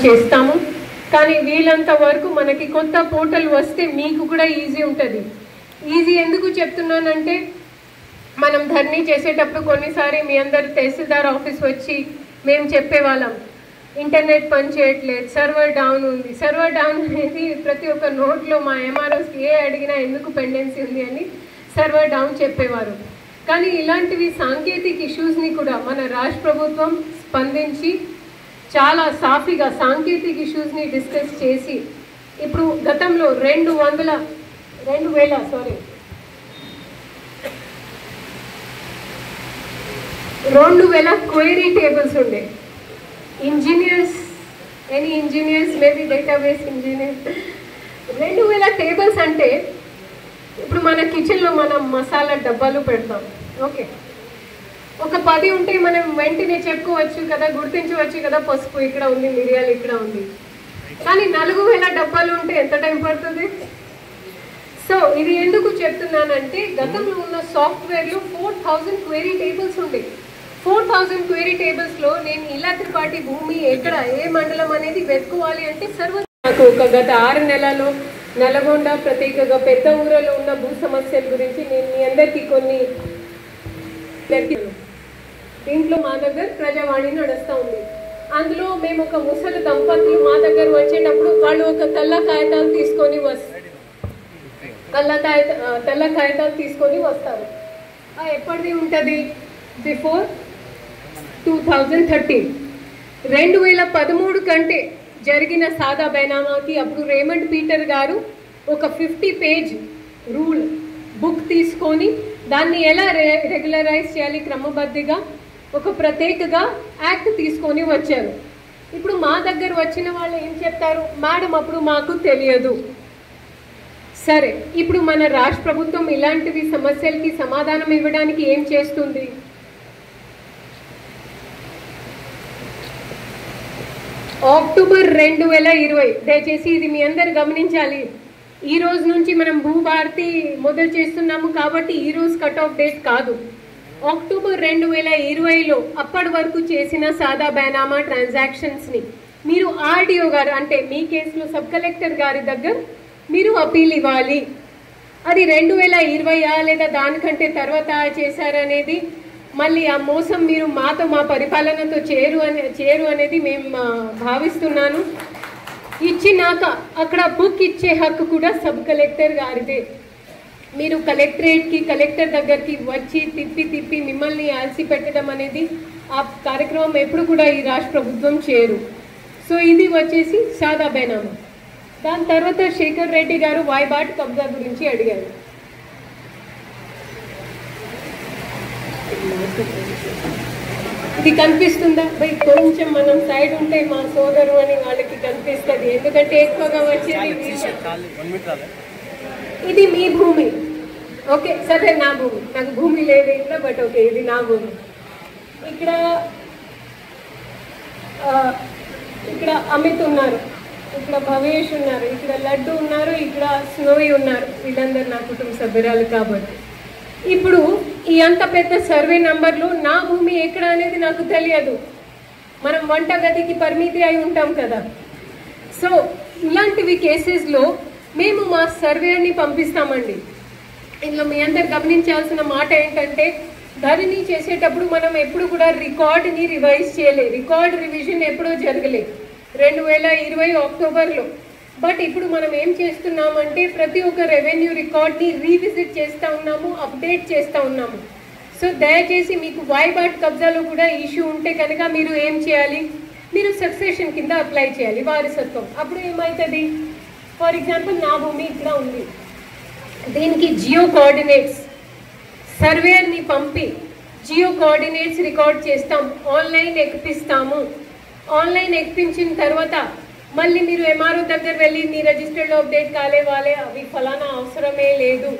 చేస్తాము. కానీ వీలంత వరకు మనకి కొత్త పోర్టల్ వస్తే మీకు కూడా ఈజీ ఉంటుంది. ఈజీ ఎందుకు చెప్తున్నానంటే మనం ధర్నీ చేసేటప్పుడు కొన్నిసారి మీ అందరు తహసీల్దార్ ఆఫీస్ వచ్చి మేము చెప్పేవాళ్ళం ఇంటర్నెట్ పని చేయట్లేదు, సర్వర్ డౌన్ ఉంది. సర్వర్ డౌన్ అనేది ప్రతి ఒక్క నోట్లో మా ఎంఆర్ఓస్కి ఏ అడిగినా ఎందుకు పెండెన్సీ ఉంది అని సర్వర్ డౌన్ చెప్పేవారు. కానీ ఇలాంటివి సాంకేతిక ఇష్యూస్ని కూడా మన రాష్ట్ర ప్రభుత్వం స్పందించి చాలా సాఫీగా సాంకేతిక ఇష్యూస్ని డిస్కస్ చేసి ఇప్పుడు గతంలో 2000 క్వైరీ టేబుల్స్ ఉండే. Engineers any engineers maybe database engineer 2000 tables అంటే ఇప్పుడు మన కిచెన్లో మనం మసాలా డబ్బాలు పెడతాం. ఓకే, ఒక 10 ఉంటే మనం వెంటనే చెప్పుకోవచ్చు కదా, గుర్తించవచ్చు కదా, పసుపు ఇక్కడ ఉంది, మిరియాలు ఇక్కడ ఉంది. కానీ 4000 డబ్బాలు ఉంటే ఎంత టైం పడుతుంది? సో ఇది ఎందుకు చెప్తున్నానంటే గతంలో ఉన్న సాఫ్ట్వేర్లో 4000 క్వైరీ టేబుల్స్ ఉండే. 4000 క్వైరీ టేబుల్స్లో నేను ఇలా త్రిపాఠి భూమి ఎక్కడ ఏ మండలం అనేది వెతుకోవాలి అంటే నాకు ఒక గత 6 నెలల్లో నల్గొండ ప్రత్యేకంగా పెద్ద ఊరలో ఉన్న భూ సమస్యల గురించి నేను మీ అందరికీ కొన్ని దీంట్లో మా దగ్గర ప్రజావాణి నడుస్తూ ఉంది. అందులో మేము ఒక ముసలి దంపతులు మా దగ్గర వచ్చేటప్పుడు వాళ్ళు ఒక తెల్ల కాగితాలు తీసుకొని వస్తారు. ఎప్పటిది ఉంటుంది? బిఫోర్ 2013 2013 కంటే జరిగిన సాదా బైనామాకి అప్పుడు రేమండ్ పీటర్ గారు ఒక 50 పేజ్ రూల్ బుక్ తీసుకొని దాన్ని ఎలా రెగ్యులరైజ్ చేయాలి క్రమబద్ధంగా ఒక ప్రత్యేకగా యాక్ట్ తీసుకొని వచ్చారు. ఇప్పుడు మా దగ్గర వచ్చిన వాళ్ళు ఏం చెప్తారు? మేడం అప్పుడు మాకు తెలియదు. సరే, ఇప్పుడు మన రాష్ట్ర ప్రభుత్వం ఇలాంటివి సమస్యలకి సమాధానం ఇవ్వడానికి ఏం చేస్తుంది? అక్టోబర్ 2020 దయచేసి ఇది మీ అందరు గమనించాలి. ఈ రోజు నుంచి మనం భూభారతి మొదలు చేస్తున్నాము కాబట్టి ఈ రోజు కట్ ఆఫ్ డేట్ కాదు. అక్టోబర్ 2020లో అప్పటి వరకు చేసిన సాదా బైనామా ట్రాన్సాక్షన్స్ని మీరు ఆర్డీఓ గారు అంటే మీ కేసులో సబ్ కలెక్టర్ గారి దగ్గర మీరు అపీల్ ఇవ్వాలి. అది 2020 లేదా దానికంటే తర్వాత చేశారనేది మళ్ళీ ఆ మోసం మీరు మాతో మా పరిపాలనతో చేరు అనేది మేము భావిస్తున్నాను. ఇచ్చినాక అక్కడ బుక్ ఇచ్చే హక్కు కూడా సబ్ కలెక్టర్ గారిదే. మీరు కలెక్టర్ దగ్గరికి వచ్చి తిప్పి మిమ్మల్ని ఆల్సి పెట్టడం అనేది ఆ కార్యక్రమం ఎప్పుడు కూడా ఈ రాష్ట్ర ప్రభుత్వం చేయరు. సో ఇది వచ్చేసి సాదా బైనామా. దాని తర్వాత శేఖర్ రెడ్డి గారు వాయిబాట్ కబ్జా గురించి అడిగారు. ఇది కనిపిస్తుందా బై? కొంచెం మనం సైడ్ ఉంటే మా సోదరు అని వాళ్ళకి కనిపిస్తుంది, ఎందుకంటే ఎక్కువగా వచ్చేది ఇది మీ భూమి. ఓకే సరే, నా భూమి, నాకు భూమి లేదు ఇక్కడ, బట్ ఓకే ఇది నా భూమి. ఇక్కడ అమిత్ ఉన్నారు, ఇక్కడ భవేష్ ఉన్నారు, ఇక్కడ లడ్డు ఉన్నారు, ఇక్కడ స్నోయి ఉన్నారు. వీళ్ళందరూ నా కుటుంబ సభ్యురాలు కాబట్టి ఇప్పుడు ఈ అంత పెద్ద సర్వే నంబర్లో నా భూమి ఎక్కడ అనేది నాకు తెలియదు. మనం వంట గదికి పరిమితి అయి ఉంటాం కదా. సో ఇలాంటివి కేసెస్లో మేము మా సర్వేని పంపిస్తామండి. ఇందులో మీ అందరు గమనించాల్సిన మాట ఏంటంటే ధరణి చేసేటప్పుడు మనం ఎప్పుడు కూడా రికార్డుని రివైజ్ చేయలేదు. రికార్డ్ రివిజన్ ఎప్పుడో జరగలేదు 2020 అక్టోబర్లో. బట్ ఇప్పుడు మనం ఏం చేస్తున్నామంటే ప్రతి ఒక్క రెవెన్యూ రికార్డ్ని రీవిజిట్ చేస్తూ ఉన్నాము, అప్డేట్ చేస్తూ ఉన్నాము. సో దయచేసి మీకు వాయిబాట్ కబ్జాలో కూడా ఇష్యూ ఉంటే కనుక మీరు ఏం చేయాలి? మీరు సక్సెషన్ కింద అప్లై చేయాలి, వారసత్వం. అప్పుడు ఏమవుతుంది? ఫర్ ఎగ్జాంపుల్ నా భూమి ఇక్కడ ఉంది, దీనికి జియో కోఆర్డినేట్స్ సర్వేయర్ని పంపి జియో కోఆర్డినేట్స్ రికార్డ్ చేస్తాం, ఆన్లైన్ ఎక్కిపిస్తాము. ఆన్లైన్ ఎక్కించిన తర్వాత మళ్ళీ మీరు ఎంఆర్ఓ దగ్గర వెళ్ళి మీ రిజిస్టర్లో అప్డేట్ కాలేవాలే, అవి ఫలానా అవసరమే లేదు.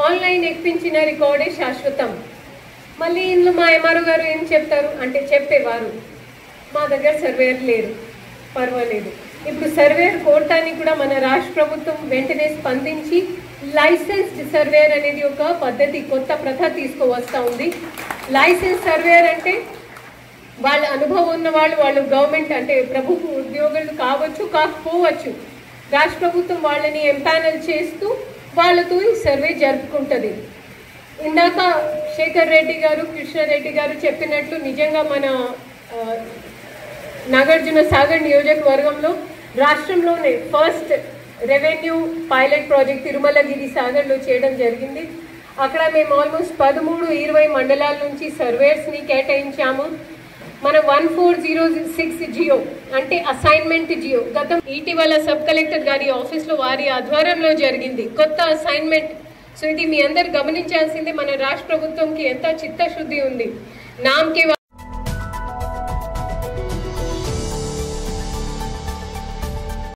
ఆన్లైన్ ఎక్కించిన రికార్డే శాశ్వతం. మళ్ళీ ఇందులో మా ఎంఆర్ఓ గారు ఏం చెప్తారు అంటే చెప్పేవారు మా దగ్గర సర్వేయర్ లేరు, పర్వాలేదు. ఇప్పుడు సర్వేయర్ కోటానికి కూడా మన రాష్ట్ర ప్రభుత్వం వెంటనే స్పందించి లైసెన్స్డ్ సర్వేయర్ అనేది ఒక పద్ధతి, కొత్త ప్రథ తీసుకువస్తూ ఉంది. లైసెన్స్ సర్వేయర్ అంటే వాళ్ళ అనుభవం ఉన్న వాళ్ళు గవర్నమెంట్ అంటే ప్రభుత్వ ఉద్యోగులు కావచ్చు, కాకపోవచ్చు. రాష్ట్ర ప్రభుత్వం వాళ్ళని ఎంపానల్ చేస్తూ వాళ్ళతో ఈ సర్వే జరుపుకుంటుంది. ఇందాక శేఖర్ రెడ్డి గారు, కృష్ణారెడ్డి గారు చెప్పినట్లు నిజంగా మన నాగార్జున సాగర్ నియోజకవర్గంలో రాష్ట్రంలోనే first revenue pilot project Tirumalagiri సాగర్లో చేయడం జరిగింది. అక్కడ మేము ఆల్మోస్ట్ 13-20 మండలాల నుంచి సర్వేయర్స్ని కేటాయించాము. మన 1406 జియో అంటే అసైన్మెంట్ జియో ఇటీవల సబ్ కలెక్టర్ గారి ఆఫీస్లో వారి ఆధ్వర్యంలో జరిగింది కొత్త అసైన్మెంట్. సో ఇది మీ అందరు గమనించాల్సిందే, మన రాష్ట్ర ప్రభుత్వంకి ఎంత చిత్తశుద్ధి ఉంది. నామ్కి